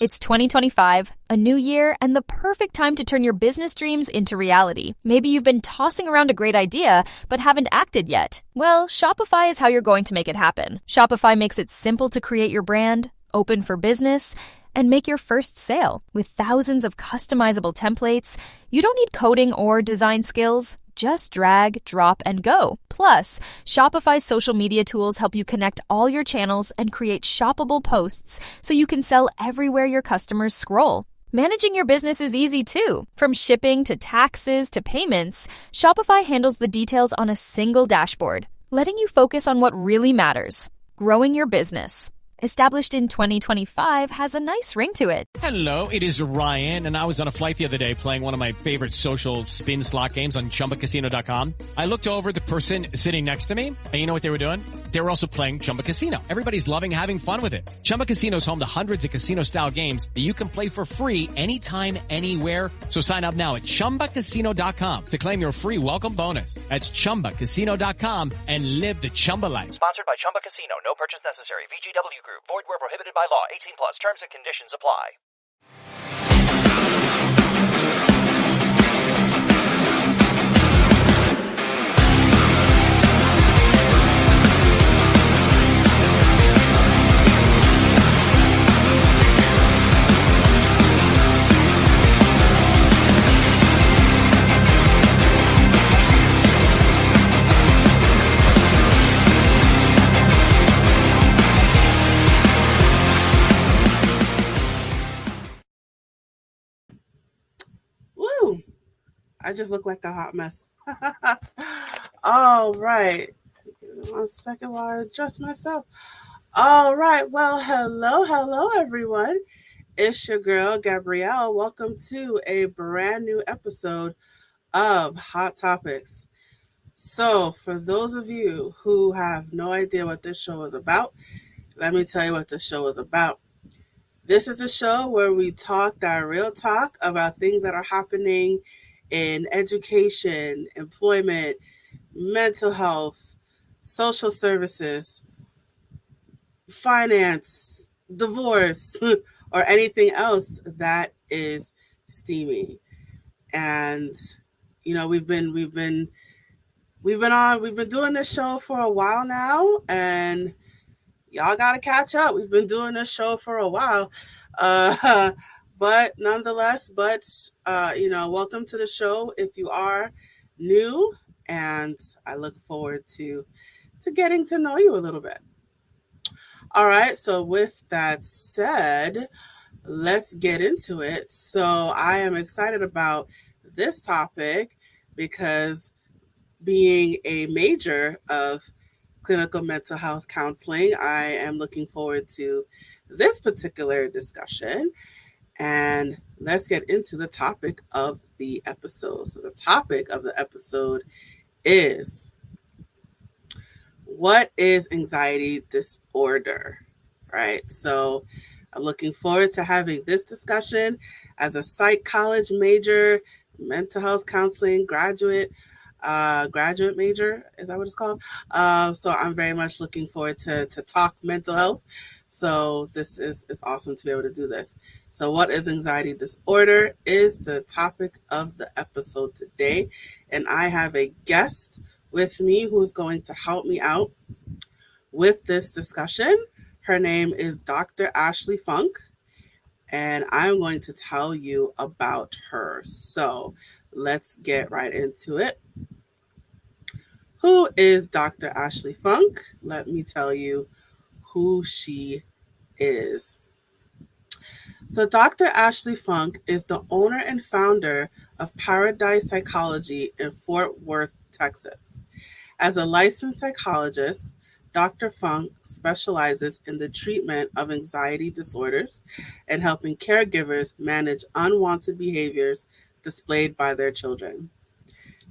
It's 2025, a new year, and the perfect time to turn your business dreams into reality. Maybe you've been tossing around a great idea, but haven't acted yet. Well, Shopify is how you're going to make it happen. Shopify makes it simple to create your brand, open for business, and make your first sale. With thousands of customizable templates, you don't need coding or design skills. Just drag, drop, and go. Plus, Shopify's social media tools help you connect all your channels and create shoppable posts so you can sell everywhere your customers scroll. Managing your business is easy too. From shipping to taxes to payments, Shopify handles the details on a single dashboard, letting you focus on what really matters: growing your business. Established in 2025 has a nice ring to it. Hello, it is Ryan, and I was on a flight the other day playing one of my favorite social spin slot games on ChumbaCasino.com. I looked over at the person sitting next to me, and you know what they were doing? They were also playing Chumba Casino. Everybody's loving having fun with it. Chumba Casino is home to hundreds of casino-style games that you can play for free anytime, anywhere. So sign up now at ChumbaCasino.com to claim your free welcome bonus. That's ChumbaCasino.com and live the Chumba life. Sponsored by Chumba Casino. No purchase necessary. VGW Group. Void where prohibited by law. 18 plus. Terms and conditions apply. Woo! I just look like a hot mess. All right. Give me 1 second while I adjust myself. All right. Well, hello, everyone. It's your girl, Gabrielle. Welcome to a brand new episode of Hot Topics. So, for those of you who have no idea what this show is about, let me tell you what this show is about. This is a show where we talk that real talk about things that are happening in education, employment, mental health, social services, finance, divorce, or anything else that is steamy. And you know, we've been doing this show for a while now, and y'all got to catch up. We've been doing this show for a while. But nonetheless, welcome to the show if you are new, and I look forward to getting to know you a little bit. All right, so with that said, let's get into it. So I am excited about this topic because being a major of clinical mental health counseling, I am looking forward to this particular discussion. And let's get into the topic of the episode. So the topic of the episode is, what is anxiety disorder? Right? So I'm looking forward to having this discussion as a psych major, mental health counseling graduate major, is that what it's called? So I'm very much looking forward to talk mental health. So this is awesome to be able to do this. So what is anxiety disorder is the topic of the episode today. And I have a guest with me who's going to help me out with this discussion. Her name is Dr. Ashley Funk, and I'm going to tell you about her. So let's get right into it. Who is Dr. Ashley Funk? Let me tell you who she is. So Dr. Ashley Funk is the owner and founder of Paradise Psychology in Fort Worth, Texas. As a licensed psychologist, Dr. Funk specializes in the treatment of anxiety disorders and helping caregivers manage unwanted behaviors displayed by their children.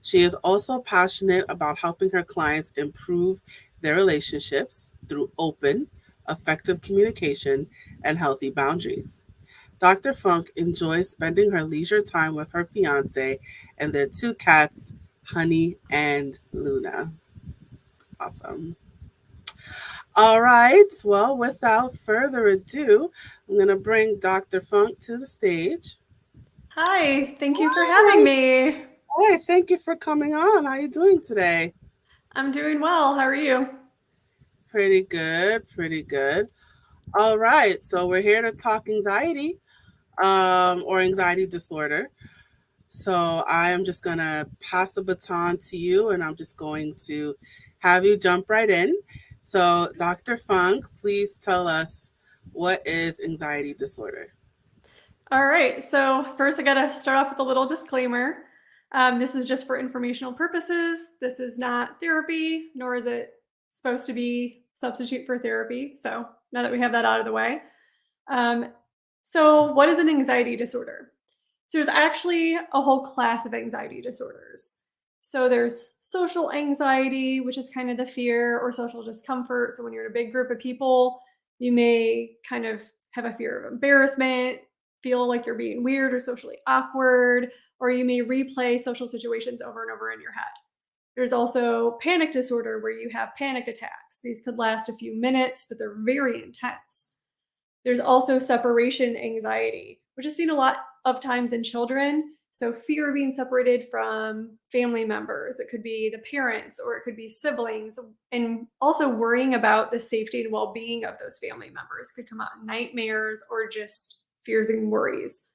She is also passionate about helping her clients improve their relationships through open, effective communication and healthy boundaries. Dr. Funk enjoys spending her leisure time with her fiance and their 2 cats, Honey and Luna. Awesome. All right. Well, without further ado, I'm going to bring Dr. Funk to the stage. Hi, thank you for having me. Hey, thank you for coming on. How are you doing today? I'm doing well. How are you? Pretty good, pretty good. All right. So we're here to talk anxiety or anxiety disorder. So I am just going to pass the baton to you, and I'm just going to have you jump right in. So, Dr. Funk, please tell us, what is anxiety disorder? All right, so first I gotta start off with a little disclaimer. This is just for informational purposes. This is not therapy, nor is it supposed to be substitute for therapy. So now that we have that out of the way. So what is an anxiety disorder? So there's actually a whole class of anxiety disorders. So there's social anxiety, which is kind of the fear or social discomfort. So when you're in a big group of people, you may kind of have a fear of embarrassment, feel like you're being weird or socially awkward, or you may replay social situations over and over in your head. There's also panic disorder where you have panic attacks. These could last a few minutes, but they're very intense. There's also separation anxiety, which is seen a lot of times in children. So fear of being separated from family members. It could be the parents or it could be siblings. And also worrying about the safety and well-being of those family members could come out in nightmares or just fears and worries.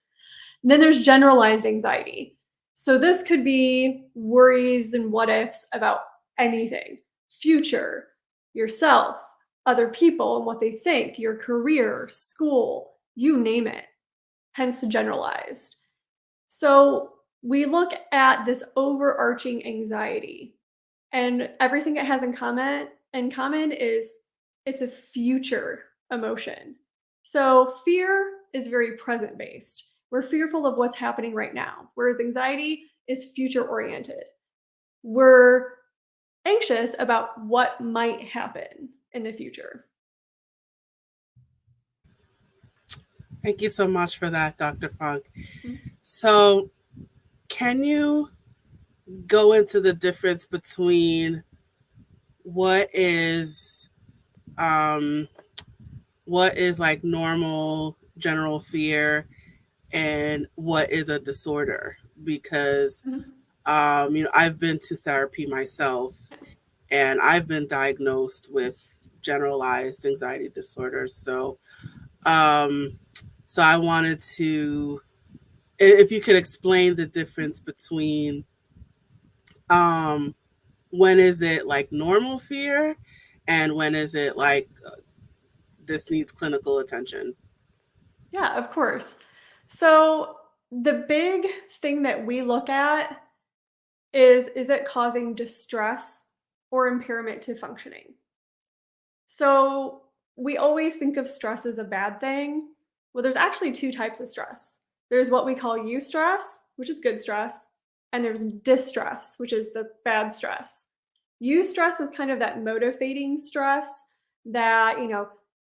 And then there's generalized anxiety. So this could be worries and what ifs about anything, future, yourself, other people and what they think, your career, school, you name it, hence generalized. So we look at this overarching anxiety, and everything it has in common is it's a future emotion. So fear is very present based. We're fearful of what's happening right now, whereas anxiety is future oriented. We're anxious about what might happen in the future. Thank you so much for that, Dr. Funk. So, can you go into the difference between what is like normal general fear and what is a disorder? Because I've been to therapy myself, and I've been diagnosed with generalized anxiety disorder. So I wanted to, if you could explain the difference between when is it like normal fear and when is it like this needs clinical attention? Yeah, of course. So the big thing that we look at is it causing distress or impairment to functioning? So we always think of stress as a bad thing. Well, there's actually two types of stress. There's what we call eustress, which is good stress, and there's distress, which is the bad stress. Eustress is kind of that motivating stress that,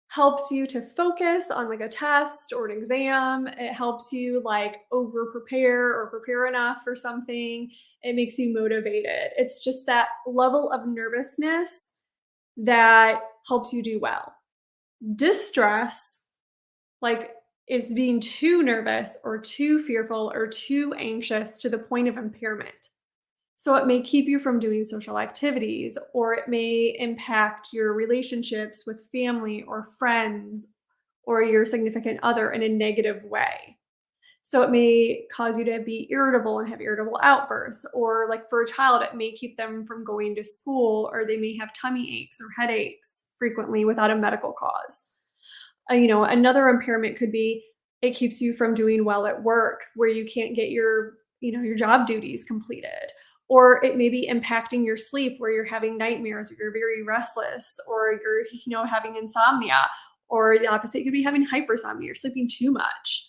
helps you to focus on like a test or an exam. It helps you like over prepare or prepare enough for something. It makes you motivated. It's just that level of nervousness that helps you do well. Distress, like, is being too nervous or too fearful or too anxious to the point of impairment. So it may keep you from doing social activities, or it may impact your relationships with family or friends or your significant other in a negative way. So it may cause you to be irritable and have irritable outbursts, or like for a child, it may keep them from going to school, or they may have tummy aches or headaches frequently without a medical cause. Another impairment could be it keeps you from doing well at work, where you can't get your job duties completed. Or it may be impacting your sleep, where you're having nightmares, or you're very restless, or you're having insomnia, or the opposite, you could be having hypersomnia, you're sleeping too much.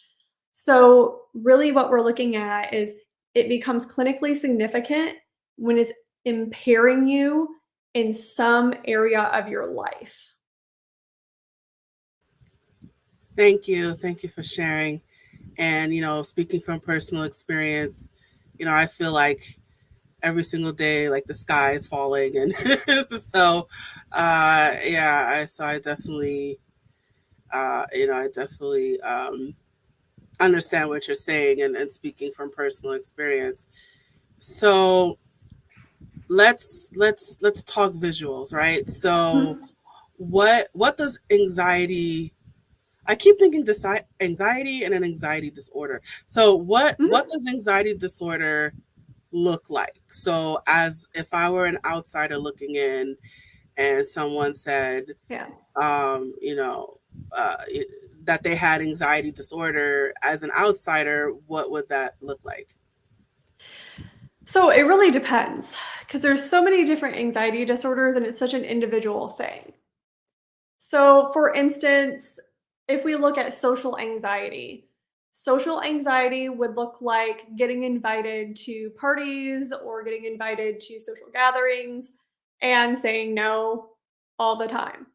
So really what we're looking at is it becomes clinically significant when it's impairing you in some area of your life. Thank you. Thank you for sharing. And, speaking from personal experience, I feel like every single day, like the sky is falling. And so, so I definitely, I definitely understand what you're saying and speaking from personal experience. So let's talk visuals, right? So what does anxiety, I keep thinking anxiety and an anxiety disorder. So what does anxiety disorder look like? So as if I were an outsider looking in and someone said, that they had anxiety disorder, as an outsider, what would that look like? So it really depends, because there's so many different anxiety disorders and it's such an individual thing. So for instance, if we look at social anxiety would look like getting invited to parties or getting invited to social gatherings and saying no all the time.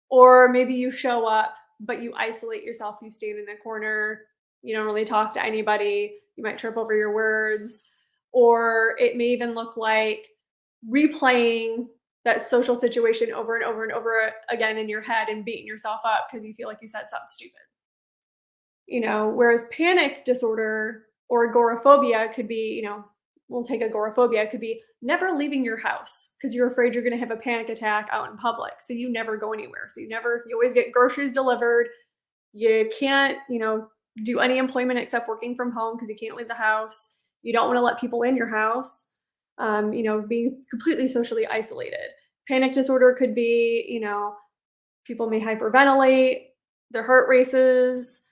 Or maybe you show up, but you isolate yourself, you stand in the corner, you don't really talk to anybody, you might trip over your words. Or it may even look like replaying that social situation over and over and over again in your head and beating yourself up because you feel like you said something stupid. Whereas panic disorder or agoraphobia could be, we'll take agoraphobia, it could be never leaving your house because you're afraid you're going to have a panic attack out in public. So you never go anywhere. So you always get groceries delivered. You can't, do any employment except working from home because you can't leave the house. You don't want to let people in your house, being completely socially isolated. Panic disorder could be, people may hyperventilate, their heart races,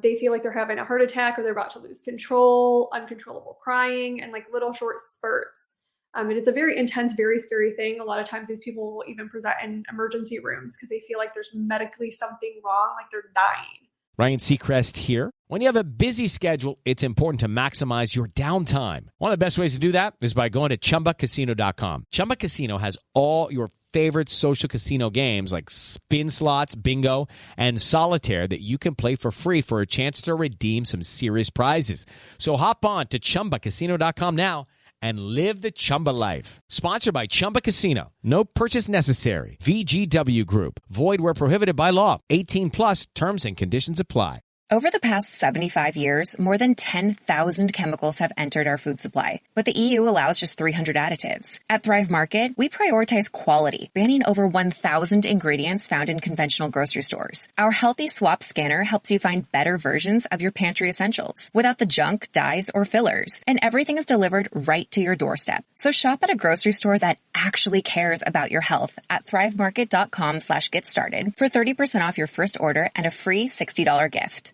they feel like they're having a heart attack or they're about to lose control, uncontrollable crying, and like little short spurts. And it's a very intense, very scary thing. A lot of times these people will even present in emergency rooms because they feel like there's medically something wrong, like they're dying. Ryan Seacrest here. When you have a busy schedule, it's important to maximize your downtime. One of the best ways to do that is by going to ChumbaCasino.com. Chumba Casino has all your favorite social casino games like spin slots, bingo, and solitaire that you can play for free for a chance to redeem some serious prizes. So hop on to ChumbaCasino.com now and live the Chumba life. Sponsored by Chumba Casino. No purchase necessary. VGW Group. Void where prohibited by law. 18 plus terms and conditions apply. Over the past 75 years, more than 10,000 chemicals have entered our food supply, but the EU allows just 300 additives. At Thrive Market, we prioritize quality, banning over 1,000 ingredients found in conventional grocery stores. Our Healthy Swap scanner helps you find better versions of your pantry essentials without the junk, dyes, or fillers, and everything is delivered right to your doorstep. So shop at a grocery store that actually cares about your health at thrivemarket.com/get started for 30% off your first order and a free $60 gift.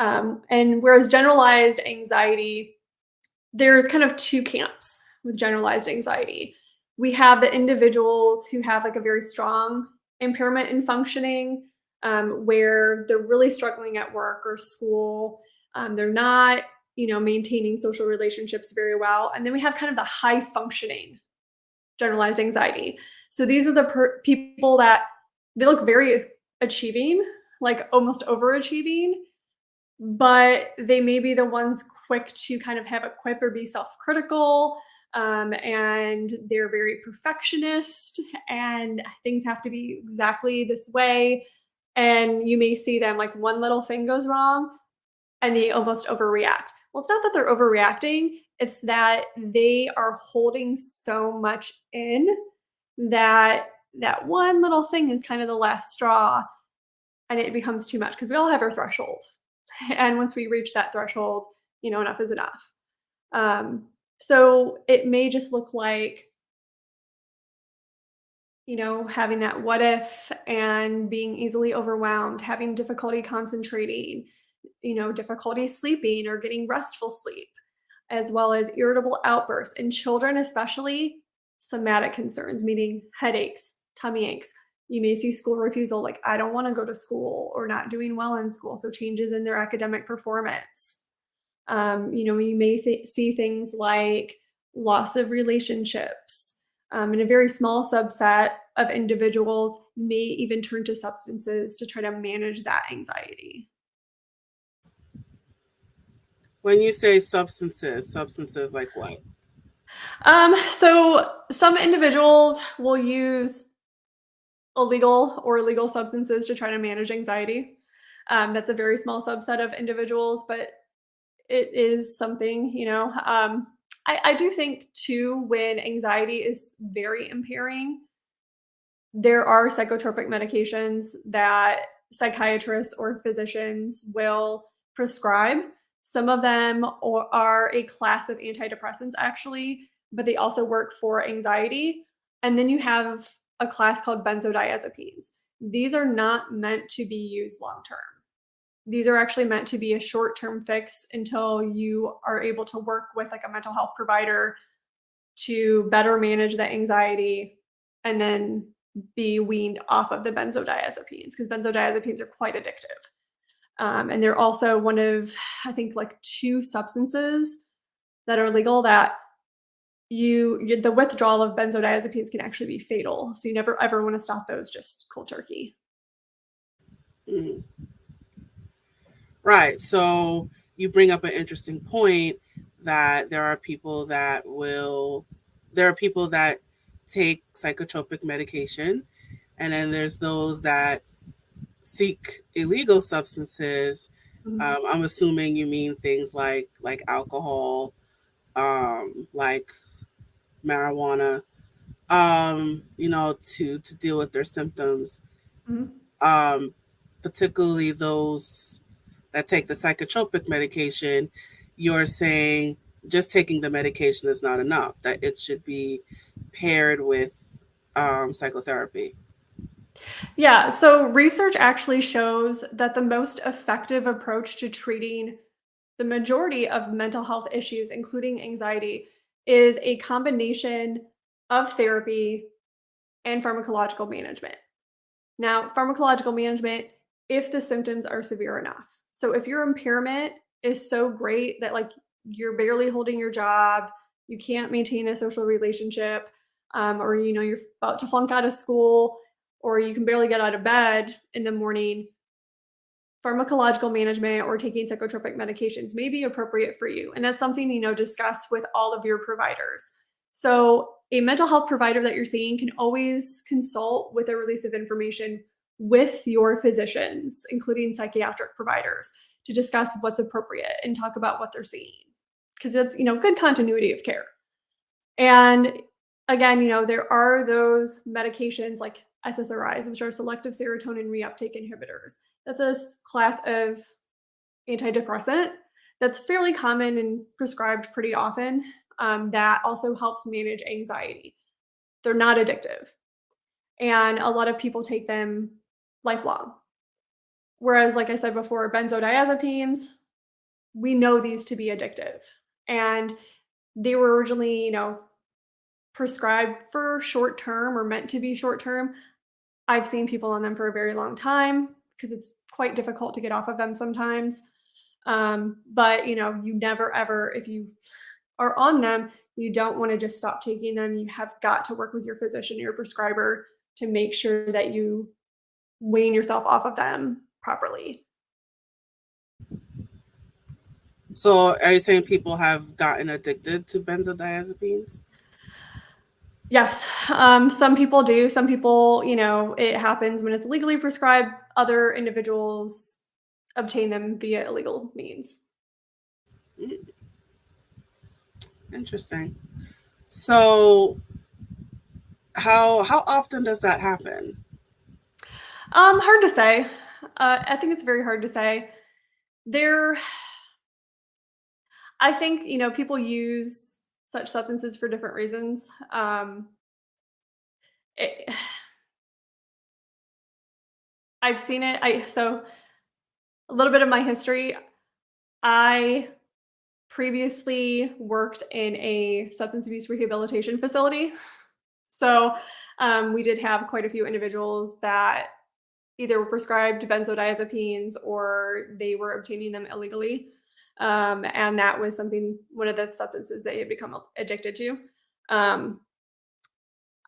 And whereas generalized anxiety, there's kind of two camps with generalized anxiety. We have the individuals who have like a very strong impairment in functioning, where they're really struggling at work or school. They're not, maintaining social relationships very well. And then we have kind of the high functioning generalized anxiety. So these are the people that they look very achieving, like almost overachieving, but they may be the ones quick to kind of have a quip or be self-critical, and they're very perfectionist and things have to be exactly this way. And you may see them like one little thing goes wrong and they almost overreact. Well, it's not that they're overreacting, it's that they are holding so much in that one little thing is kind of the last straw and it becomes too much because we all have our threshold. And once we reach that threshold, enough is enough. So it may just look like, having that what if and being easily overwhelmed, having difficulty concentrating, difficulty sleeping or getting restful sleep, as well as irritable outbursts. In children, especially somatic concerns, meaning headaches, tummy aches. You may see school refusal, like I don't want to go to school or not doing well in school. So changes in their academic performance. You may see things like loss of relationships. And a very small subset of individuals may even turn to substances to try to manage that anxiety. When you say substances like what? So some individuals will use illegal or legal substances to try to manage anxiety. That's a very small subset of individuals, but it is something, I do think too, when anxiety is very impairing, there are psychotropic medications that psychiatrists or physicians will prescribe. Some of them are a class of antidepressants, actually, but they also work for anxiety. And then you have a class called benzodiazepines. These are not meant to be used long term. These are actually meant to be a short term fix until you are able to work with like a mental health provider to better manage the anxiety and then be weaned off of the benzodiazepines, because benzodiazepines are quite addictive. And they're also one of, I think, like 2 substances that are legal that the withdrawal of benzodiazepines can actually be fatal. So you never ever want to stop those just cold turkey. Mm. Right. So you bring up an interesting point that there are people that take psychotropic medication, and then there's those that seek illegal substances. Mhm. I'm assuming you mean things like alcohol, like marijuana, to deal with their symptoms. Mhm. Um, Particularly those that take the psychotropic medication. You're saying just taking the medication is not enough; that it should be paired with psychotherapy. Yeah, so research actually shows that the most effective approach to treating the majority of mental health issues, including anxiety, is a combination of therapy and pharmacological management. Now, pharmacological management, if the symptoms are severe enough. So if your impairment is so great that like you're barely holding your job, you can't maintain a social relationship, or you're about to flunk out of school, or you can barely get out of bed in the morning, pharmacological management or taking psychotropic medications may be appropriate for you. And that's something, discuss with all of your providers. So a mental health provider that you're seeing can always consult with a release of information with your physicians, including psychiatric providers, to discuss what's appropriate and talk about what they're seeing. Because it's, good continuity of care. And again, there are those medications like SSRIs, which are selective serotonin reuptake inhibitors. That's a class of antidepressant that's fairly common and prescribed pretty often, that also helps manage anxiety. They're not addictive. And a lot of people take them lifelong. Whereas, like I said before, benzodiazepines, we know these to be addictive. And they were originally, prescribed for short term or meant to be short term. I've seen people on them for a very long time because it's quite difficult to get off of them sometimes. But you never ever, if you are on them, you don't want to just stop taking them. You have got to work with your physician, your prescriber, to make sure that you wean yourself off of them properly. So are you saying people have gotten addicted to benzodiazepines? Yes, some people do. Some people, it happens when it's legally prescribed. Other individuals obtain them via illegal means. Interesting. So how often does that happen? Hard to say. I think it's very hard to say. I think, people use such substances for different reasons. It, I've seen it. So a little bit of my history. I previously worked in a substance abuse rehabilitation facility. So we did have quite a few individuals that either were prescribed benzodiazepines or they were obtaining them illegally. And that was one of the substances they had become addicted to.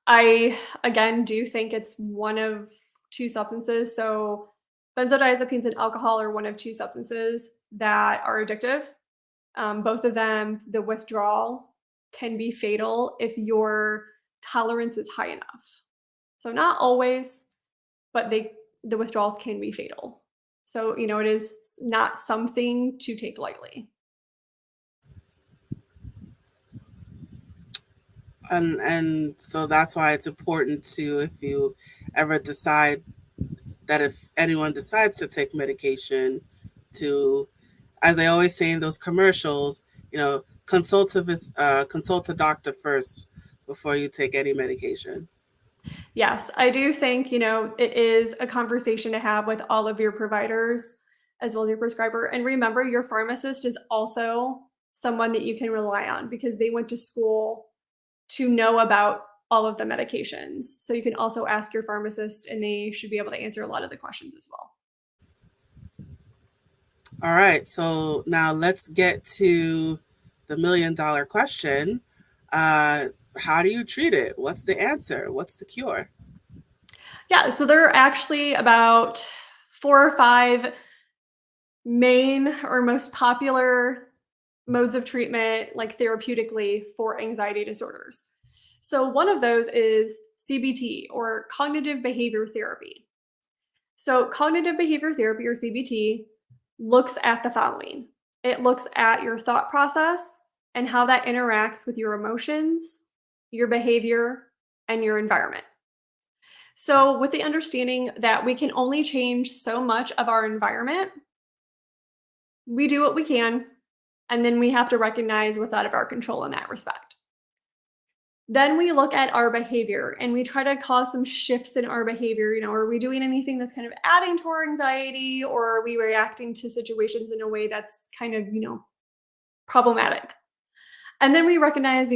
I, again, do think it's one of 2 substances. So benzodiazepines and alcohol are one of 2 substances that are addictive. Both of them, the withdrawal can be fatal if your tolerance is high enough. So not always, but the withdrawals can be fatal. So, it is not something to take lightly. And so that's why it's important to, if you ever decide that, if anyone decides to take medication, to, as I always say in those commercials, consult a doctor first before you take any medication. Yes, I do think, it is a conversation to have with all of your providers as well as your prescriber. And remember, your pharmacist is also someone that you can rely on because they went to school to know about all of the medications. So you can also ask your pharmacist and they should be able to answer a lot of the questions as well. All right, so now let's get to the $1 million question. How do you treat it? What's the answer? What's the cure? Yeah, so there are actually about 4 or 5 main or most popular modes of treatment, like therapeutically, for anxiety disorders. So one of those is CBT, or cognitive behavior therapy. So cognitive behavior therapy, or CBT, looks at the following. It looks at your thought process and how that interacts with your emotions, your behavior, and your environment. So with the understanding that we can only change so much of our environment, we do what we can, and then we have to recognize what's out of our control in that respect. Then we look at our behavior and we try to cause some shifts in our behavior. Are we doing anything that's kind of adding to our anxiety, or are we reacting to situations in a way that's kind of, problematic? And then we recognize,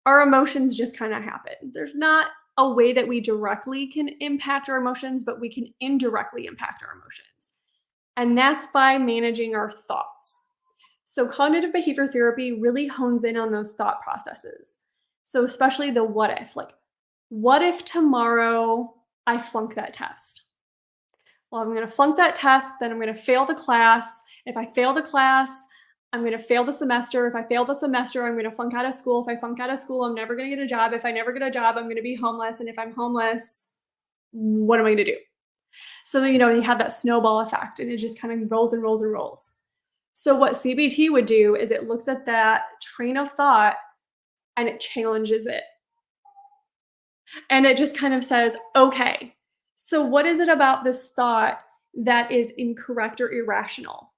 our emotions just kind of happen. There's not a way that we directly can impact our emotions, but we can indirectly impact our emotions. And that's by managing our thoughts. So cognitive behavior therapy really hones in on those thought processes. So especially the what if, like, what if tomorrow I flunk that test? Well, I'm going to flunk that test, then I'm going to fail the class. If I fail the class, I'm going to fail the semester. If I fail the semester, I'm going to flunk out of school. If I flunk out of school, I'm never going to get a job. If I never get a job, I'm going to be homeless. And if I'm homeless, what am I going to do? So that, you have that snowball effect and it just kind of rolls and rolls and rolls. So what CBT would do is it looks at that train of thought and it challenges it. And it just kind of says, okay, so what is it about this thought that is incorrect or irrational?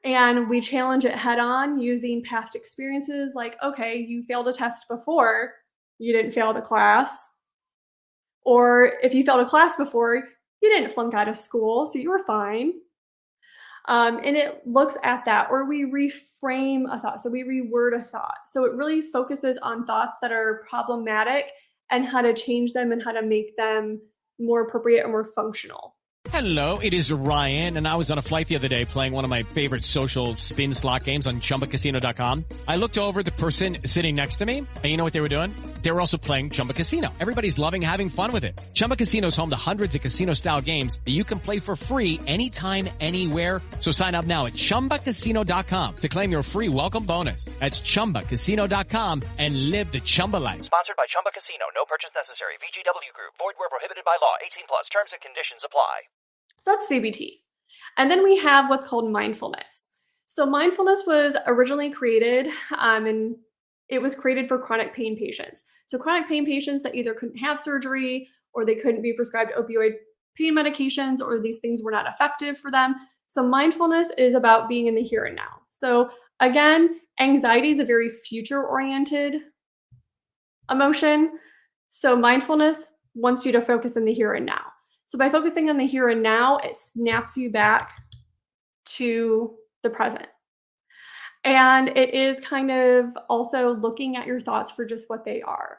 And we challenge it head on using past experiences like, okay, you failed a test before, you didn't fail the class. Or if you failed a class before, you didn't flunk out of school, so you were fine. And it looks at that, or we reframe a thought. So we reword a thought. So it really focuses on thoughts that are problematic and how to change them and how to make them more appropriate and more functional. Hello, it is Ryan, and I was on a flight the other day playing one of my favorite social spin slot games on ChumbaCasino.com. I looked over at the person sitting next to me, and you know what they were doing? They were also playing Chumba Casino. Everybody's loving having fun with it. Chumba Casino is home to hundreds of casino-style games that you can play for free anytime, anywhere. So sign up now at ChumbaCasino.com to claim your free welcome bonus. That's ChumbaCasino.com and live the Chumba life. Sponsored by Chumba Casino. No purchase necessary. VGW Group. Void where prohibited by law. 18 plus. Terms and conditions apply. So that's CBT. And then we have what's called mindfulness. So mindfulness was originally created, and it was created for chronic pain patients. So chronic pain patients that either couldn't have surgery or they couldn't be prescribed opioid pain medications, or these things were not effective for them. So mindfulness is about being in the here and now. So again, anxiety is a very future-oriented emotion. So mindfulness wants you to focus in the here and now. So by focusing on the here and now, it snaps you back to the present. And it is kind of also looking at your thoughts for just what they are.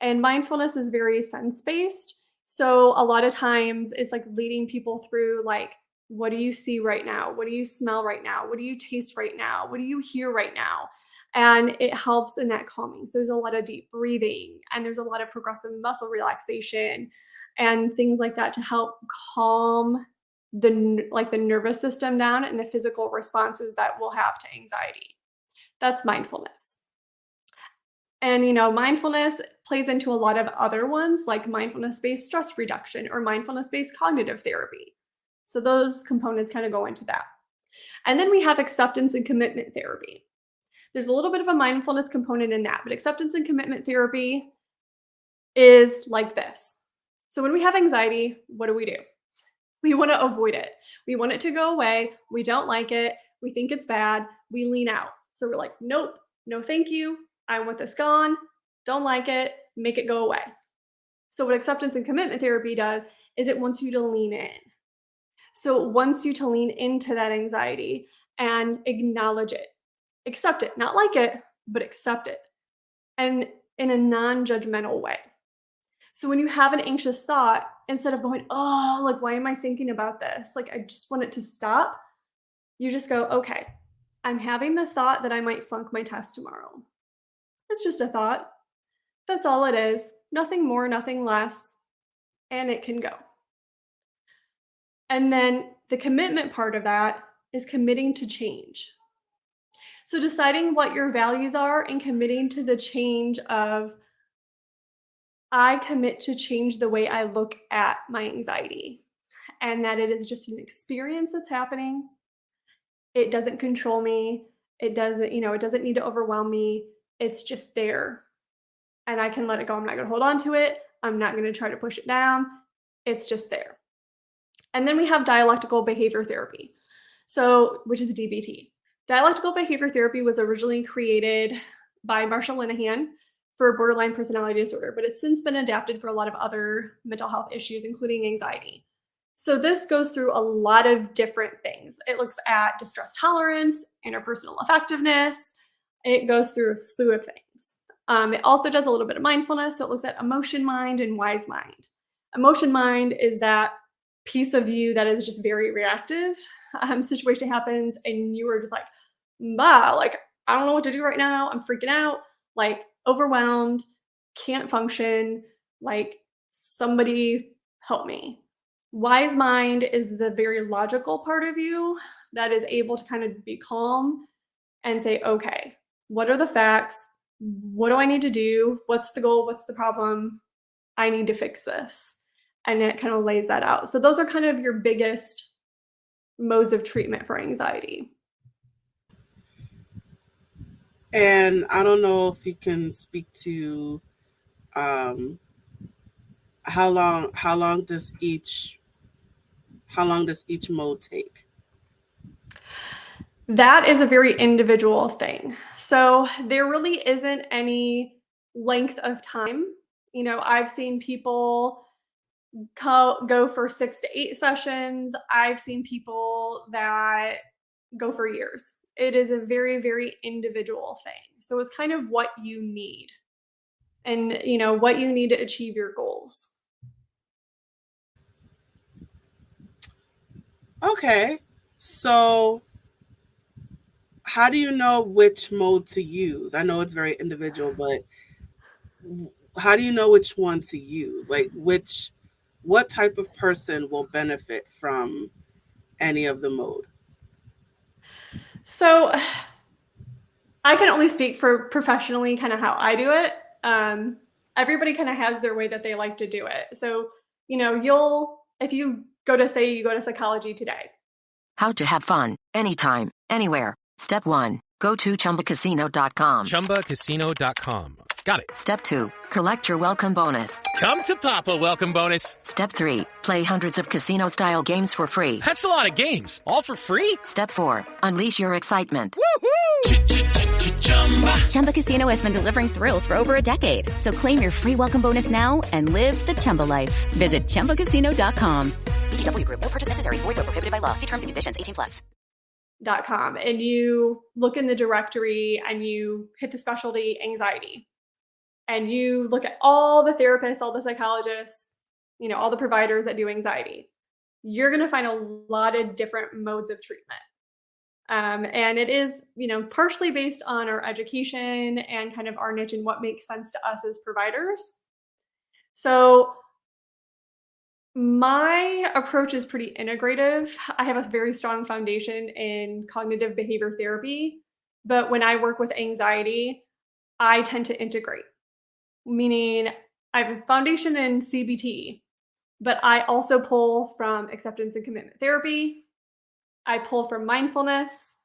And mindfulness is very sense-based. So a lot of times it's like leading people through, like, what do you see right now? What do you smell right now? What do you taste right now? What do you hear right now? And it helps in that calming. So there's a lot of deep breathing, and there's a lot of progressive muscle relaxation and things like that to help calm the nervous system down and the physical responses that we'll have to anxiety. That's mindfulness. And, mindfulness plays into a lot of other ones like mindfulness-based stress reduction or mindfulness-based cognitive therapy. So those components kind of go into that. And then we have acceptance and commitment therapy. There's a little bit of a mindfulness component in that, but acceptance and commitment therapy is like this. So when we have anxiety, what do? We want to avoid it. We want it to go away. We don't like it. We think it's bad. We lean out. So we're like, nope, no, thank you. I want this gone. Don't like it. Make it go away. So what acceptance and commitment therapy does is it wants you to lean in. So it wants you to lean into that anxiety and acknowledge it. Accept it, not like it, but accept it. And in a non-judgmental way. So when you have an anxious thought, instead of going, oh, like, why am I thinking about this? Like, I just want it to stop. You just go, okay, I'm having the thought that I might flunk my test tomorrow. It's just a thought. That's all it is. Nothing more, nothing less. And it can go. And then the commitment part of that is committing to change. So deciding what your values are and committing to the change of, I commit to change the way I look at my anxiety and that it is just an experience that's happening. It doesn't control me. It doesn't need to overwhelm me. It's just there and I can let it go. I'm not going to hold on to it. I'm not going to try to push it down. It's just there. And then we have dialectical behavior therapy. So, which is DBT. Dialectical behavior therapy was originally created by Marsha Linehan for borderline personality disorder, but it's since been adapted for a lot of other mental health issues, including anxiety. So this goes through a lot of different things. It looks at distress tolerance, interpersonal effectiveness. It goes through a slew of things. It also does a little bit of mindfulness. So it looks at emotion mind and wise mind. Emotion mind is that piece of you that is just very reactive. Situation happens and you are just like, like, I don't know what to do right now. I'm freaking out, like overwhelmed, can't function, like somebody help me. Wise mind is the very logical part of you that is able to kind of be calm and say, okay, what are the facts? What do I need to do? What's the goal? What's the problem? I need to fix this. And it kind of lays that out. So those are kind of your biggest modes of treatment for anxiety. And I don't know if you can speak to how long does each mode take? That is a very individual thing. So there really isn't any length of time. I've seen people go for 6 to 8 sessions. I've seen people that go for years. It is a very, very individual thing. So it's kind of what you need and, what you need to achieve your goals. Okay. So how do you know which mode to use? I know it's very individual, but how do you know which one to use? Like what type of person will benefit from any of the mode? So I can only speak for professionally kind of how I do it. Everybody kind of has their way that they like to do it. So, if you go to Psychology Today. How to have fun, anytime, anywhere. Step 1, go to ChumbaCasino.com. ChumbaCasino.com. Got it. Step 2, collect your welcome bonus. Come to Papa welcome bonus. Step 3, play hundreds of casino-style games for free. That's a lot of games. All for free? Step 4, unleash your excitement. Woohoo! Chumba Casino has been delivering thrills for over a decade. So claim your free welcome bonus now and live the Chumba life. Visit ChumbaCasino.com. VGW Group. No purchase necessary. Void where prohibited by law. See terms and conditions. 18+. .com, and you look in the directory and you hit the specialty anxiety. And you look at all the therapists, all the psychologists, all the providers that do anxiety. You're going to find a lot of different modes of treatment. And it is, partially based on our education and kind of our niche and what makes sense to us as providers. So my approach is pretty integrative. I have a very strong foundation in cognitive behavior therapy. But when I work with anxiety, I tend to integrate, meaning I have a foundation in CBT, but I also pull from acceptance and commitment therapy. I pull from mindfulness,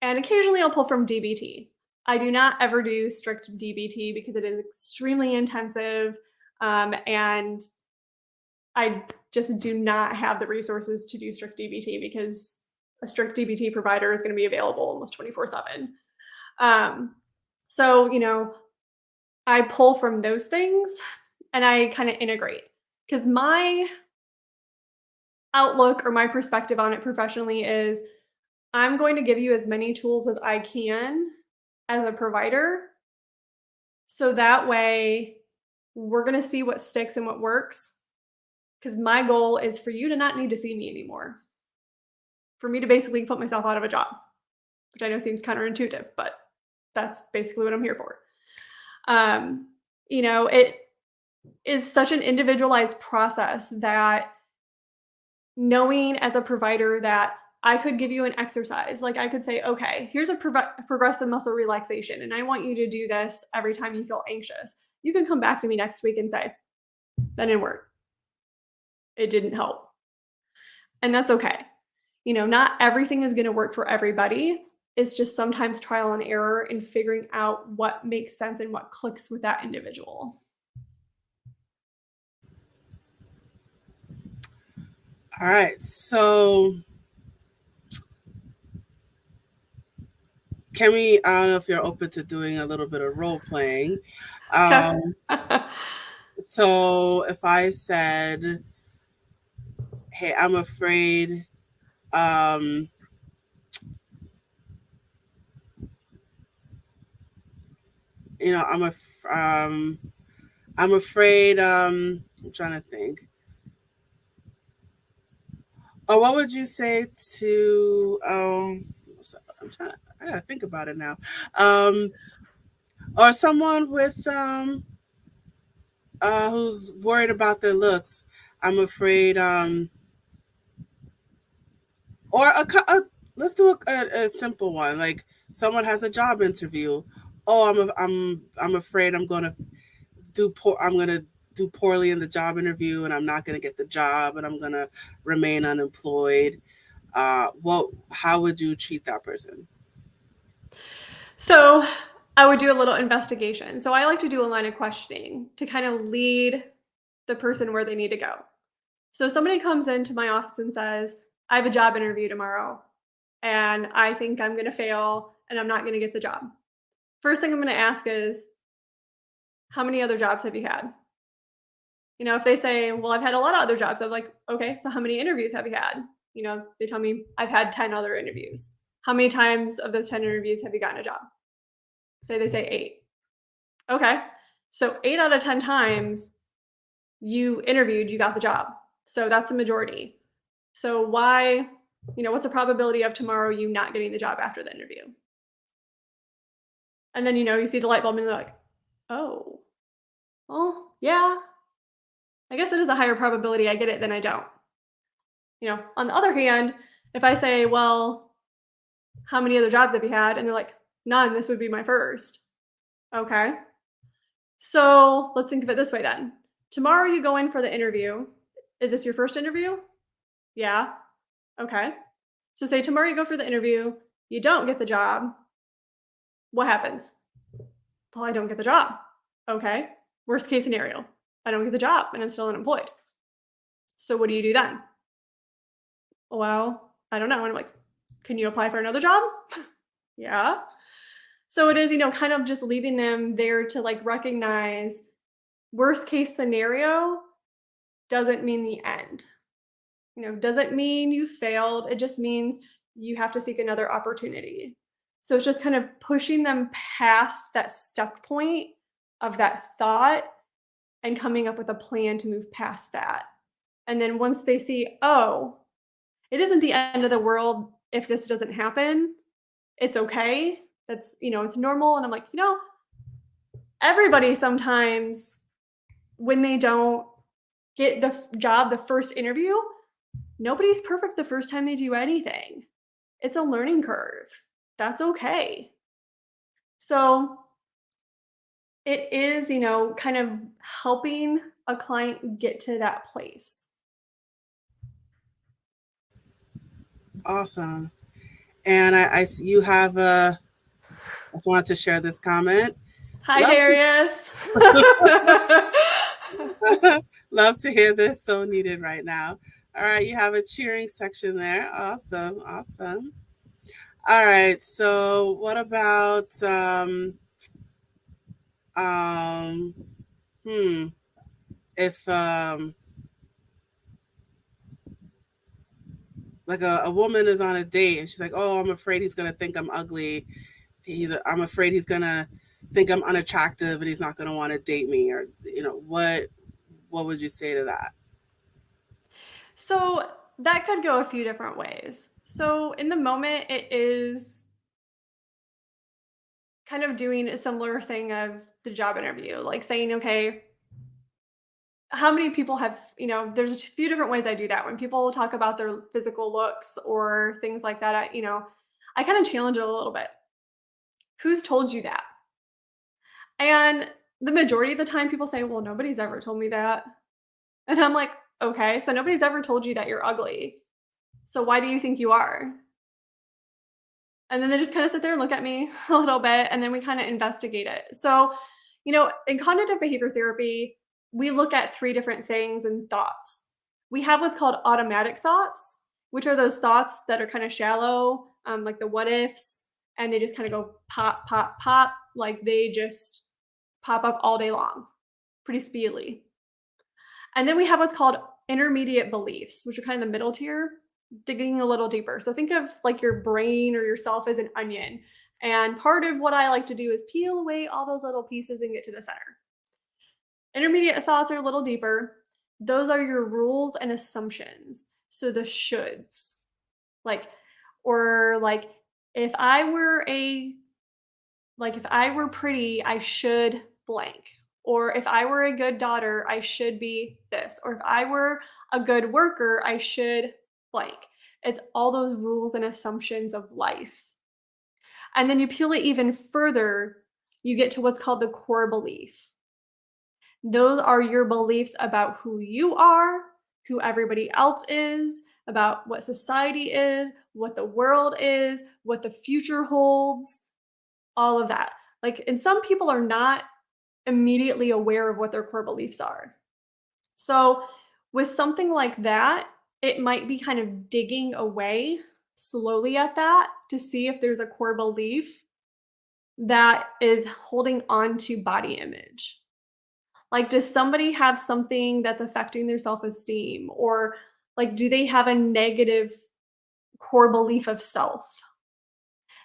and occasionally I'll pull from DBT. I do not ever do strict DBT because it is extremely intensive, and I just do not have the resources to do strict DBT because a strict DBT provider is going to be available almost 24/7. So, I pull from those things and I kind of integrate, because my outlook or my perspective on it professionally is I'm going to give you as many tools as I can as a provider. So that way we're going to see what sticks and what works. Because my goal is for you to not need to see me anymore. For me to basically put myself out of a job, which I know seems counterintuitive, but that's basically what I'm here for. It is such an individualized process that knowing as a provider that I could give you an exercise, like I could say, okay, here's a progressive muscle relaxation, and I want you to do this every time you feel anxious. You can come back to me next week and say, that didn't work. It didn't help. And that's okay. Not everything is going to work for everybody. It's just sometimes trial and error in figuring out what makes sense and what clicks with that individual. All right. So I don't know if you're open to doing a little bit of role playing. So if I said, hey, I'm afraid, I'm afraid, I'm trying to think. Or what would you say to, I gotta think about it now. Or someone with, who's worried about their looks. I'm afraid, let's do a simple one. Like someone has a job interview. Oh, I'm afraid I'm gonna do poorly in the job interview, and I'm not gonna get the job, and I'm gonna remain unemployed. How would you treat that person? So I would do a little investigation. So I like to do a line of questioning to kind of lead the person where they need to go. So somebody comes into my office and says, I have a job interview tomorrow, and I think I'm going to fail and I'm not going to get the job. First thing I'm going to ask is, how many other jobs have you had? If they say, well, I've had a lot of other jobs, I'm like, okay, so how many interviews have you had? They tell me I've had 10 other interviews. How many times of those 10 interviews have you gotten a job? They say 8. Okay, so 8 out of 10 times you interviewed, you got the job. So that's a majority. So why, what's the probability of tomorrow you not getting the job after the interview? And then, you see the light bulb and they're like, oh, well, yeah, I guess it is a higher probability I get it than I don't. On the other hand, if I say, well, how many other jobs have you had? And they're like, none, this would be my first. Okay. So let's think of it this way then. Tomorrow you go in for the interview. Is this your first interview? Yeah. Okay. So say tomorrow you go for the interview, you don't get the job. What happens? Well, I don't get the job. Okay. Worst case scenario, I don't get the job and I'm still unemployed. So what do you do then? Well, I don't know. And I'm like, can you apply for another job? Yeah. So it is, kind of just leaving them there to recognize worst case scenario doesn't mean the end. Doesn't mean you failed. It just means you have to seek another opportunity. So it's just kind of pushing them past that stuck point of that thought and coming up with a plan to move past that. And then once they see, oh, it isn't the end of the world if this doesn't happen. It's okay. That's, it's normal. And I'm like, everybody sometimes when they don't get the job, the first interview, nobody's perfect the first time they do anything. It's a learning curve. That's okay. So it is, kind of helping a client get to that place. Awesome. And I you have I just wanted to share this comment. Hi, Darius. Love to hear this. So needed right now. All right. You have a cheering section there. Awesome. Awesome. All right. So what about, if, like a woman is on a date and she's like, oh, I'm afraid he's going to think I'm ugly. I'm afraid he's going to think I'm unattractive and he's not going to want to date me, or, what would you say to that? So that could go a few different ways. So in the moment, it is kind of doing a similar thing of the job interview, like saying, okay, how many people have, there's a few different ways I do that. When people talk about their physical looks or things like that, I kind of challenge it a little bit. Who's told you that? And the majority of the time people say, well, nobody's ever told me that. And I'm like, okay, so nobody's ever told you that you're ugly. So why do you think you are? And then they just kind of sit there and look at me a little bit, and then we kind of investigate it. So, in cognitive behavior therapy, we look at 3 different things and thoughts. We have what's called automatic thoughts, which are those thoughts that are kind of shallow, like the what ifs, and they just kind of go pop, pop, pop, like they just pop up all day long, pretty speedily. And then we have what's called intermediate beliefs, which are kind of the middle tier, digging a little deeper. So think of like your brain or yourself as an onion. And part of what I like to do is peel away all those little pieces and get to the center. Intermediate thoughts are a little deeper. Those are your rules and assumptions. So the shoulds, if I were pretty, I should blank. Or if I were a good daughter, I should be this. Or if I were a good worker, I should blank. It's all those rules and assumptions of life. And then you peel it even further, you get to what's called the core belief. Those are your beliefs about who you are, who everybody else is, about what society is, what the world is, what the future holds, all of that. And some people are not immediately aware of what their core beliefs are. So with something like that, it might be kind of digging away slowly at that to see if there's a core belief that is holding on to body image. Does somebody have something that's affecting their self-esteem? Or do they have a negative core belief of self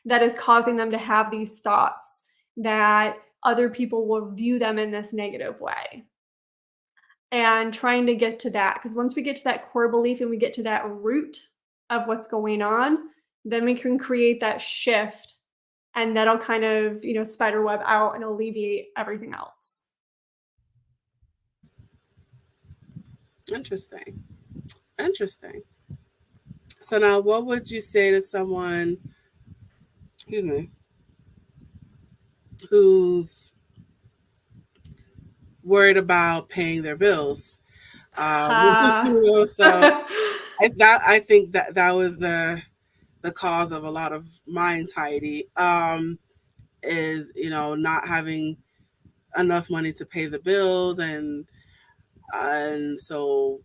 that is causing them to have these thoughts that other people will view them in this negative way? And trying to get to that, because once we get to that core belief and we get to that root of what's going on, then we can create that shift, and that'll kind of, spiderweb out and alleviate everything else. Interesting. So now what would you say to someone, who's worried about paying their bills? So I think that was the cause of a lot of my anxiety, is, not having enough money to pay the bills. And so,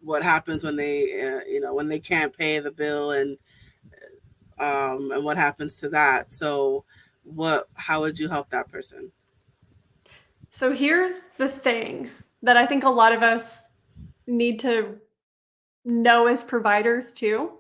what happens when they, when they can't pay the bill, and what happens to that? So how would you help that person? So here's the thing that I think a lot of us need to know as providers too,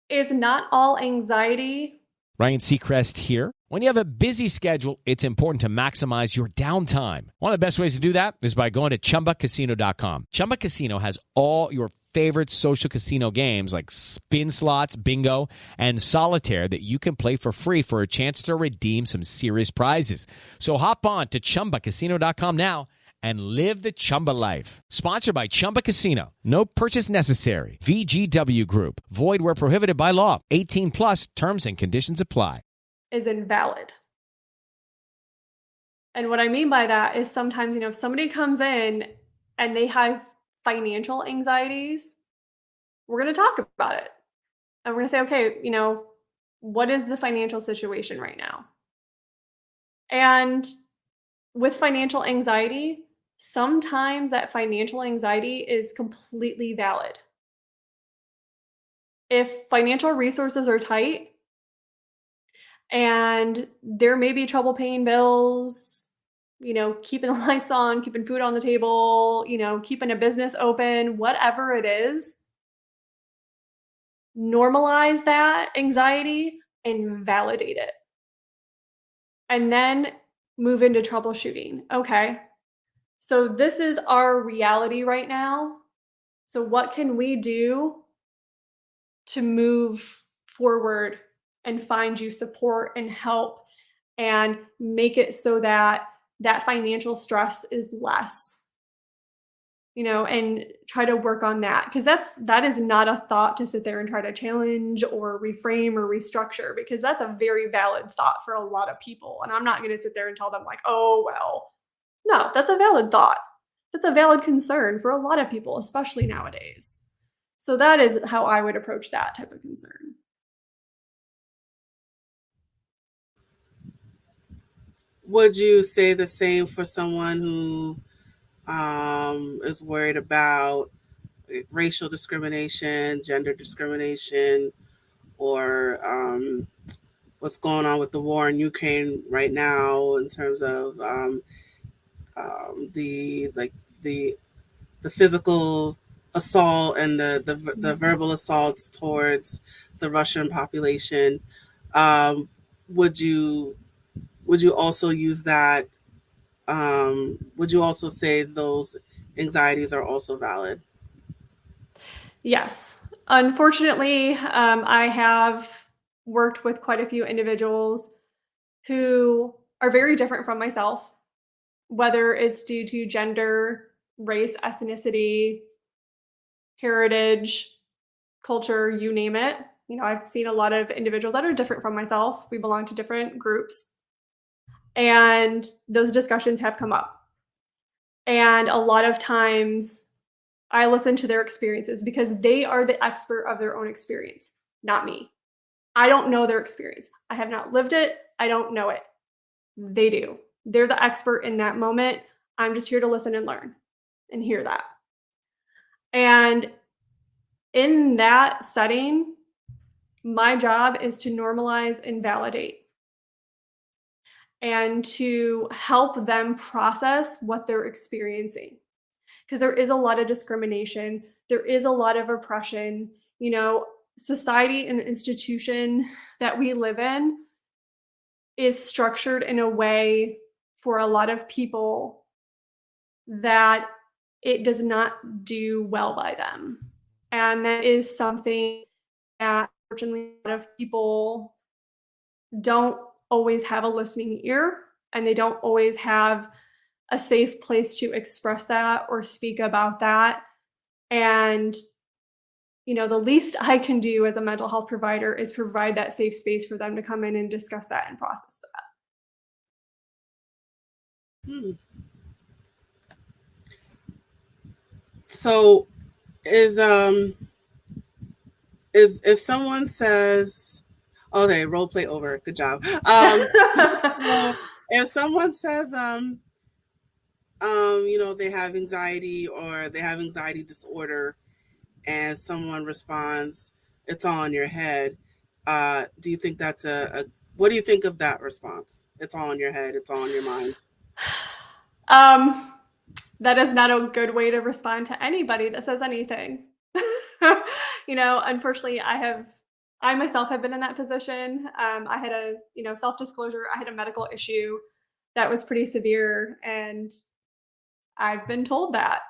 is not all anxiety. Ryan Seacrest here. When you have a busy schedule, it's important to maximize your downtime. One of the best ways to do that is by going to ChumbaCasino.com. Chumba Casino has all your favorite social casino games like spin slots, bingo, and solitaire that you can play for free for a chance to redeem some serious prizes. So hop on to ChumbaCasino.com now and live the Chumba life. Sponsored by Chumba Casino. No purchase necessary. VGW Group. Void where prohibited by law. 18 plus terms and conditions apply. Is invalid. And what I mean by that is sometimes, if somebody comes in and they have financial anxieties, we're going to talk about it. And we're going to say, okay, what is the financial situation right now? And with financial anxiety, sometimes that financial anxiety is completely valid. If financial resources are tight and there may be trouble paying bills, keeping the lights on, keeping food on the table, keeping a business open, whatever it is, normalize that anxiety and validate it. And then move into troubleshooting. Okay, so this is our reality right now. So what can we do to move forward and find you support and help and make it so that that financial stress is less? And try to work on that, because that is not a thought to sit there and try to challenge or reframe or restructure, because that's a very valid thought for a lot of people. And I'm not going to sit there and tell them like, oh, well, no, that's a valid thought. That's a valid concern for a lot of people, especially nowadays. So that is how I would approach that type of concern. Would you say the same for someone who is worried about racial discrimination, gender discrimination, or what's going on with the war in Ukraine right now in terms of the physical assault and the verbal assaults towards the Russian population? Would you also use that? Would you also say those anxieties are also valid? Yes. Unfortunately, I have worked with quite a few individuals who are very different from myself, whether it's due to gender, race, ethnicity, heritage, culture, you name it. I've seen a lot of individuals that are different from myself. We belong to different groups. And those discussions have come up. And a lot of times I listen to their experiences because they are the expert of their own experience, not me. I don't know their experience. I have not lived it. I don't know it. They do. They're the expert in that moment. I'm just here to listen and learn and hear that. And in that setting, my job is to normalize and validate and to help them process what they're experiencing. Because there is a lot of discrimination. There is a lot of oppression. Society and the institution that we live in is structured in a way for a lot of people that it does not do well by them. And that is something that unfortunately a lot of people don't always have a listening ear, and they don't always have a safe place to express that or speak about that. And the least I can do as a mental health provider is provide that safe space for them to come in and discuss that and process that. So is if someone says, okay, role play over, good job. Well, if someone says they have anxiety or they have anxiety disorder, and someone responds, it's all in your head, do you think that's what do you think of that response? It's all in your head, it's all in your mind. That is not a good way to respond to anybody that says anything. Unfortunately, I myself have been in that position. I had a, self-disclosure, I had a medical issue that was pretty severe, and I've been told that,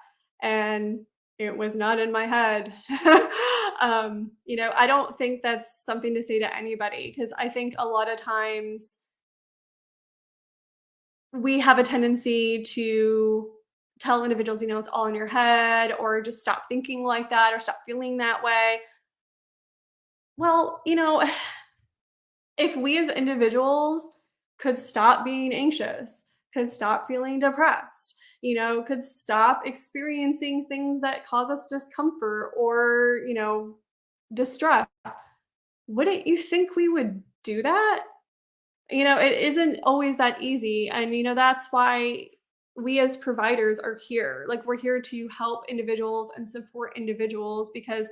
and it was not in my head. I don't think that's something to say to anybody, because I think a lot of times we have a tendency to tell individuals, it's all in your head, or just stop thinking like that, or stop feeling that way. Well, if we as individuals could stop being anxious, could stop feeling depressed, could stop experiencing things that cause us discomfort or, distress. Wouldn't you think we would do that? It isn't always that easy. And, that's why we as providers are here. Like, we're here to help individuals and support individuals because,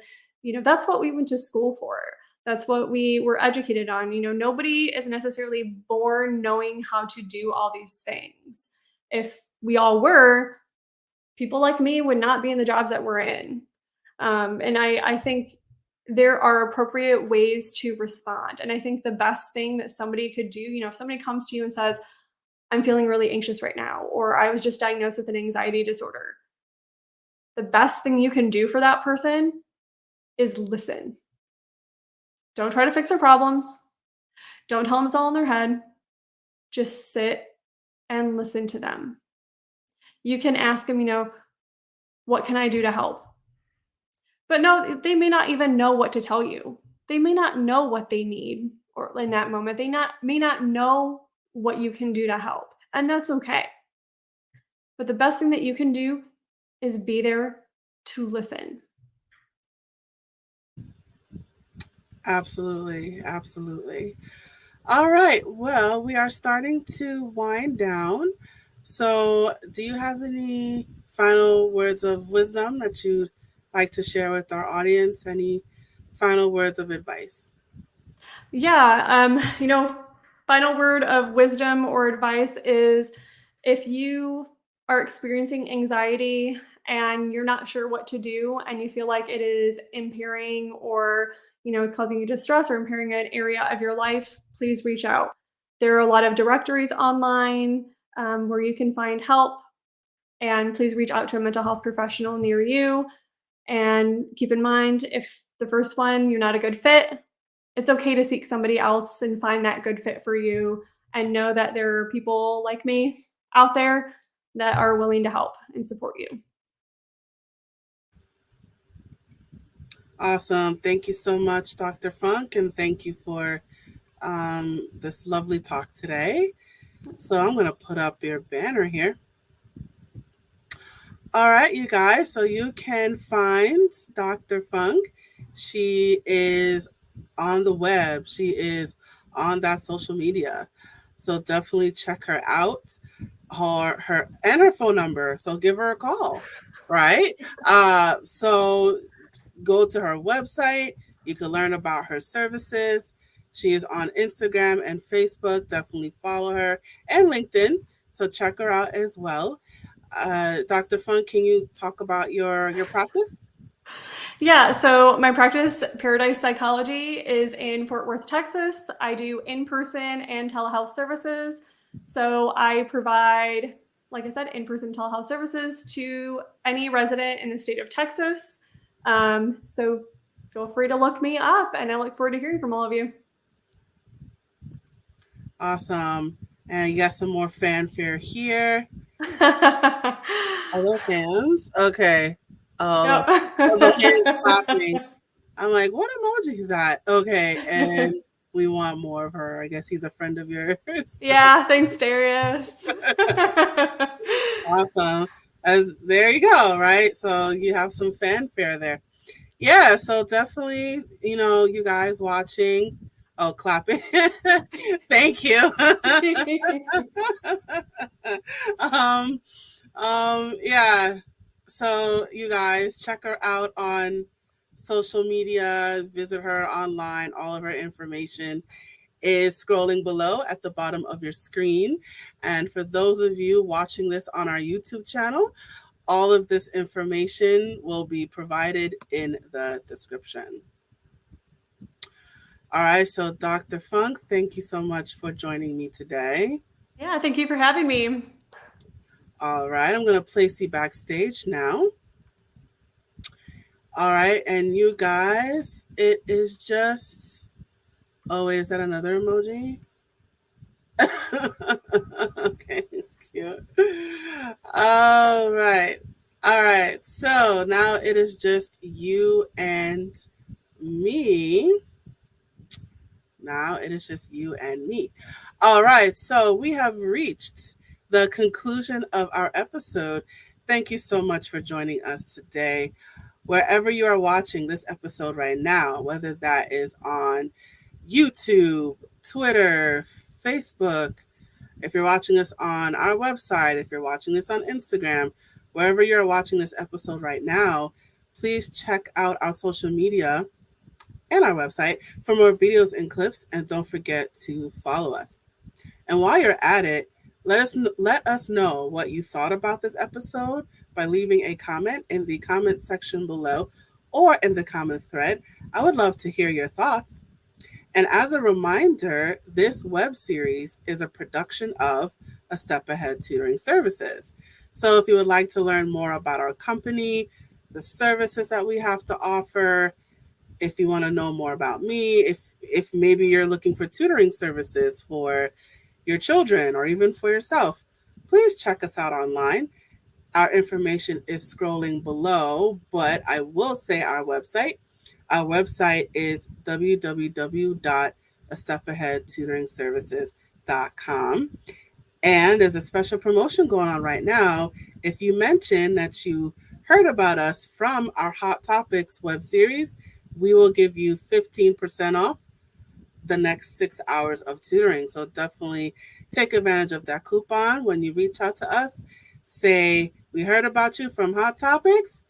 that's what we went to school for. That's what we were educated on. Nobody is necessarily born knowing how to do all these things. If we all were, people like me would not be in the jobs that we're in. And I think there are appropriate ways to respond. And I think the best thing that somebody could do, if somebody comes to you and says, I'm feeling really anxious right now, or I was just diagnosed with an anxiety disorder, the best thing you can do for that person is listen. Don't try to fix their problems. Don't tell them it's all in their head. Just sit and listen to them. You can ask them, what can I do to help? But no, they may not even know what to tell you. They may not know what they need or in that moment. They may not know what you can do to help. And that's okay. But the best thing that you can do is be there to listen. Absolutely. Absolutely. All right. Well, we are starting to wind down. So do you have any final words of wisdom that you'd like to share with our audience? Any final words of advice? Yeah. Final word of wisdom or advice is if you are experiencing anxiety and you're not sure what to do and you feel like it is impairing or it's causing you distress or impairing an area of your life, please reach out. There are a lot of directories online where you can find help, and please reach out to a mental health professional near you. And keep in mind, if the first one, you're not a good fit, it's okay to seek somebody else and find that good fit for you, and know that there are people like me out there that are willing to help and support you. Awesome. Thank you so much, Dr. Funk, and thank you for this lovely talk today. So I'm going to put up your banner here. All right, you guys. So you can find Dr. Funk. She is on the web. She is on that social media. So definitely check her out. Her and her phone number. So give her a call, right? So go to her website. You can learn about her services. She is on Instagram and Facebook. Definitely follow her, and LinkedIn. So check her out as well. Dr. Funk, can you talk about your practice? Yeah, so my practice, Paradise Psychology, is in Fort Worth, Texas. I do in-person and telehealth services. So I provide, like I said, in-person telehealth services to any resident in the state of Texas. So feel free to look me up, and I look forward to hearing from all of you. Awesome. And you got some more fanfare here. Are those hands? Okay. Oh, those hands clapping. I'm like, what emoji is that? Okay. And we want more of her. I guess he's a friend of yours. Yeah. Thanks, Darius. Awesome. There you go. Right. So you have some fanfare there. Yeah. So definitely, you guys watching. Oh, clapping. Thank you. Yeah. So you guys check her out on social media, visit her online. All of her information is scrolling below at the bottom of your screen. And for those of you watching this on our YouTube channel, all of this information will be provided in the description. All right. So Dr. Funk, thank you so much for joining me today. Yeah. Thank you for having me. All right. I'm going to place you backstage now. All right. And you guys, it is just, oh, wait, is that another emoji? Okay. It's cute. All right. All right. So now it is just you and me. Now it is just you and me. All right. So we have reached the conclusion of our episode. Thank you so much for joining us today. Wherever you are watching this episode right now, whether that is on YouTube, Twitter, Facebook, if you're watching us on our website, if you're watching this on Instagram, wherever you're watching this episode right now, please check out our social media and our website for more videos and clips, and don't forget to follow us. And while you're at it, let us know what you thought about this episode by leaving a comment in the comment section below or in the comment thread. I would love to hear your thoughts. And as a reminder, this web series is a production of A Step Ahead Tutoring Services. So if you would like to learn more about our company, the services that we have to offer, if you want to know more about me, if maybe you're looking for tutoring services for your children or even for yourself, please check us out online. Our information is scrolling below, but I will say our website. Our website is www.astepaheadtutoringservices.com. And there's a special promotion going on right now. If you mention that you heard about us from our Hot Topics web series, we will give you 15% off the next 6 hours of tutoring. So definitely take advantage of that coupon when you reach out to us. Say, we heard about you from Hot Topics.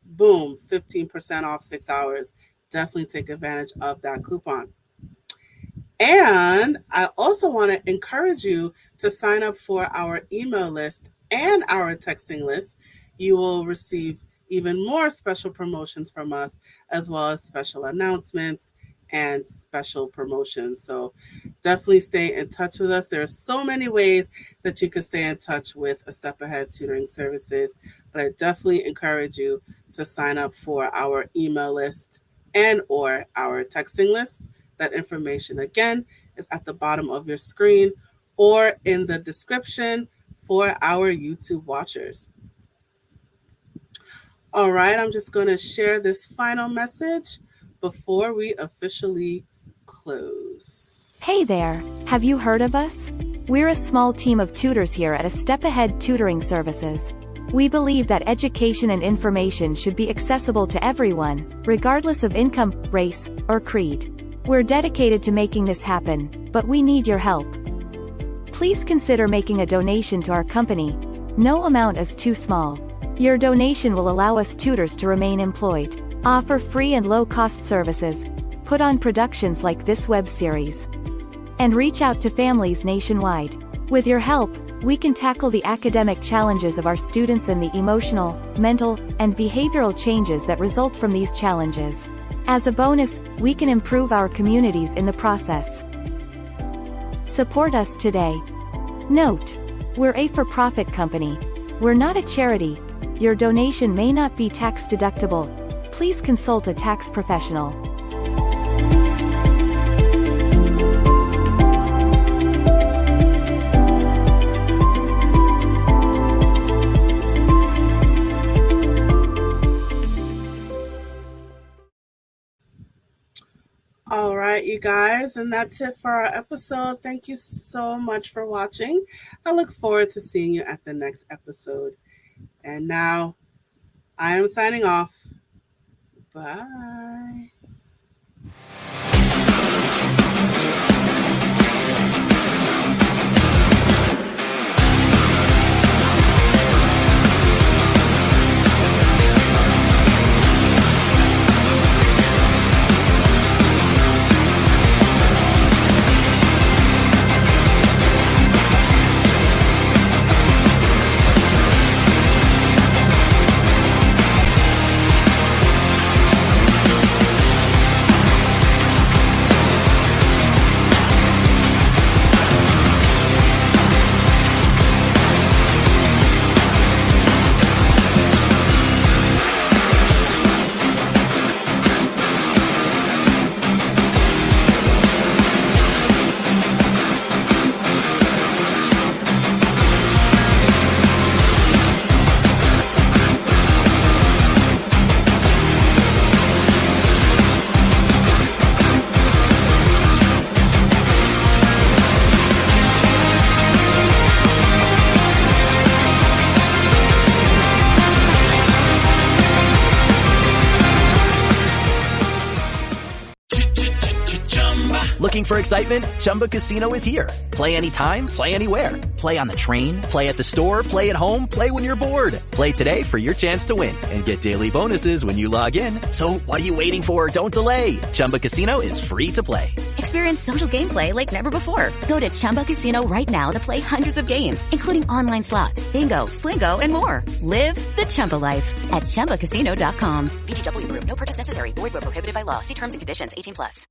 Boom, 15% off 6 hours. Definitely take advantage of that coupon. And I also want to encourage you to sign up for our email list and our texting list. You will receive even more special promotions from us, as well as special announcements and special promotions. So definitely stay in touch with us. There are so many ways that you can stay in touch with A Step Ahead Tutoring Services, but I definitely encourage you to sign up for our email list and or our texting list. That information, again, is at the bottom of your screen or in the description for our YouTube watchers. All right, I'm just going to share this final message before we officially close. Hey there, have you heard of us? We're a small team of tutors here at A Step Ahead Tutoring Services. We believe that education and information should be accessible to everyone, regardless of income, race, or creed. We're dedicated to making this happen, but we need your help. Please consider making a donation to our company. No amount is too small. Your donation will allow us tutors to remain employed, offer free and low-cost services, put on productions like this web series, and reach out to families nationwide. With your help, we can tackle the academic challenges of our students and the emotional, mental, and behavioral changes that result from these challenges. As a bonus, we can improve our communities in the process. Support us today. Note: we're a for-profit company. We're not a charity. Your donation may not be tax deductible. Please consult a tax professional. All right, you guys, and that's it for our episode. Thank you so much for watching. I look forward to seeing you at the next episode. And now, I am signing off. Bye. Looking for excitement? Chumba Casino is here. Play anytime, play anywhere. Play on the train, play at the store, play at home, play when you're bored. Play today for your chance to win and get daily bonuses when you log in. So what are you waiting for? Don't delay. Chumba Casino is free to play. Experience social gameplay like never before. Go to Chumba Casino right now to play hundreds of games, including online slots, bingo, Slingo, and more. Live the Chumba life at ChumbaCasino.com. VGW Group. No purchase necessary. Void where prohibited by law. See terms and conditions. 18+.